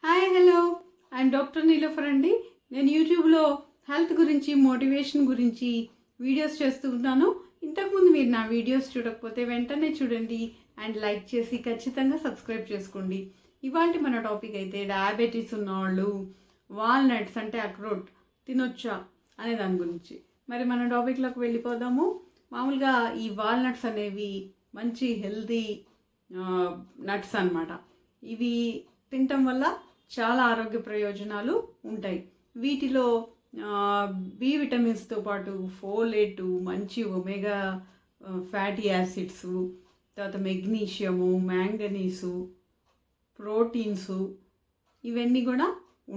Hi hello I'm doctor Niloufer అండి. నేను యూట్యూబ్లో హెల్త్ గురించి మోటివేషన్ గురించి వీడియోస్ చేస్తూ ఉంటాను. ఇంతకుముందు మీరు నా వీడియోస్ చూడకపోతే వెంటనే చూడండి అండ్ లైక్ చేసి ఖచ్చితంగా సబ్స్క్రైబ్ చేసుకోండి. ఇవాళ మన టాపిక్ అయితే డయాబెటీస్ ఉన్నవాళ్ళు వాల్నట్స్ అంటే అక్రోట్ తినొచ్చా అనే దాని గురించి. మరి మన టాపిక్లోకి వెళ్ళిపోదాము. మామూలుగా ఈ వాల్నట్స్ అనేవి మంచి హెల్తీ నట్స్ అన్నమాట. ఇవి తినటం వల్ల చాలా ఆరోగ్య ప్రయోజనాలు ఉంటాయి. వీటిలో బి విటమిన్స్తో పాటు ఫోలేటు, మంచి ఒమేగా ఫ్యాటీ యాసిడ్స్, తర్వాత మెగ్నీషియము, మ్యాంగనీసు, ప్రోటీన్సు ఇవన్నీ కూడా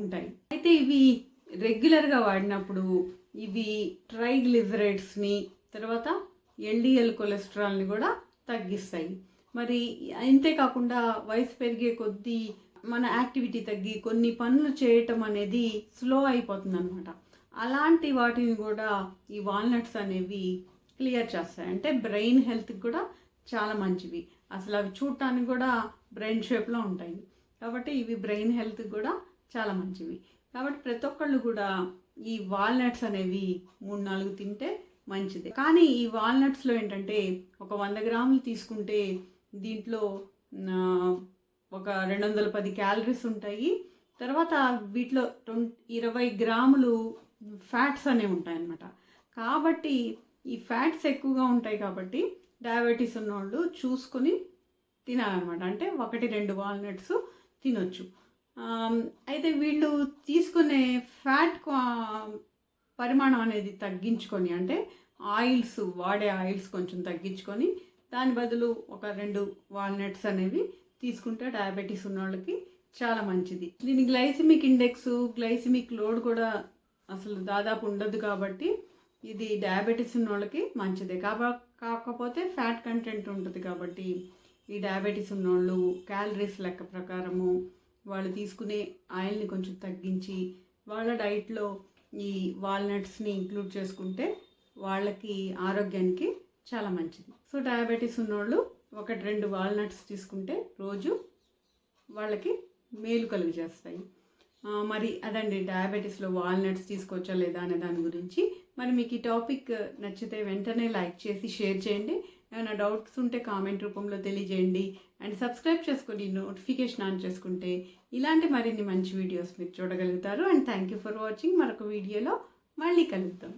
ఉంటాయి. అయితే ఇవి రెగ్యులర్గా వాడినప్పుడు ఇవి ట్రైగ్లిజరైడ్స్ని తర్వాత ఎల్డిఎల్ కొలెస్ట్రాల్ని కూడా తగ్గిస్తాయి. మరి అంతేకాకుండా వయసు పెరిగే కొద్దీ మన యాక్టివిటీ తగ్గి కొన్ని పనులు చేయటం అనేది స్లో అయిపోతుంది అనమాట. అలాంటి వాటిని కూడా ఈ వాల్నట్స్ అనేవి క్లియర్ చేస్తాయి. అంటే బ్రెయిన్ హెల్త్కి కూడా చాలా మంచివి. అసలు అవి చూడటానికి కూడా బ్రెయిన్ షేప్లో ఉంటాయి కాబట్టి ఇవి బ్రెయిన్ హెల్త్కి కూడా చాలా మంచివి. కాబట్టి ప్రతి ఒక్కళ్ళు కూడా ఈ వాల్నట్స్ అనేవి 3-4 తింటే మంచిది. కానీ ఈ వాల్నట్స్లో ఏంటంటే ఒక 100 గ్రాములు తీసుకుంటే దీంట్లో ఒక 210 క్యాలరీస్ ఉంటాయి. తర్వాత వీటిలో 20 గ్రాములు ఫ్యాట్స్ అనేవి ఉంటాయన్నమాట. కాబట్టి ఈ ఫ్యాట్స్ ఎక్కువగా ఉంటాయి కాబట్టి డయాబెటీస్ ఉన్నవాళ్ళు చూసుకొని తినాలన్నమాట. అంటే 1-2 వాల్నట్స్ తినొచ్చు. అయితే వీళ్ళు తీసుకునే ఫ్యాట్ పరిమాణం అనేది తగ్గించుకొని, అంటే వాడే ఆయిల్స్ కొంచెం తగ్గించుకొని దాని బదులు ఒక 2 వాల్నట్స్ అనేవి తీసుకుంటే డయాబెటీస్ ఉన్న వాళ్ళకి చాలా మంచిది. దీని గ్లైసిమిక్ ఇండెక్స్, గ్లైసిమిక్ లోడ్ కూడా అసలు దాదాపు ఉండదు కాబట్టి ఇది డయాబెటీస్ ఉన్న వాళ్ళకి మంచిదే. కాకపోతే ఫ్యాట్ కంటెంట్ ఉంటుంది కాబట్టి ఈ డయాబెటీస్ ఉన్నవాళ్ళు క్యాలరీస్ లెక్క ప్రకారము వాళ్ళు తీసుకునే ఆయిల్ని కొంచెం తగ్గించి వాళ్ళ డైట్లో ఈ వాల్నట్స్ని ఇంక్లూడ్ చేసుకుంటే వాళ్ళకి ఆరోగ్యానికి చాలా మంచిది. సో డయాబెటీస్ ఉన్నవాళ్ళు 1-2 వాల్నట్స్ తీసుకుంటే రోజు వాళ్ళకి మేలు కలుగు చేస్తాయి. మరి అదండి డయాబెటీస్లో వాల్నట్స్ తీసుకోవచ్చా లేదా అనే దాని గురించి. మరి మీకు ఈ టాపిక్ నచ్చితే వెంటనే లైక్ చేసి షేర్ చేయండి. ఏమైనా డౌట్స్ ఉంటే కామెంట్ రూపంలో తెలియజేయండి అండ్ సబ్స్క్రైబ్ చేసుకొని నోటిఫికేషన్ ఆన్ చేసుకుంటే ఇలాంటి మరిన్ని మంచి వీడియోస్ మీరు చూడగలుగుతారు. And thank you for watching. మరొక వీడియోలో మళ్ళీ కలుద్దాం.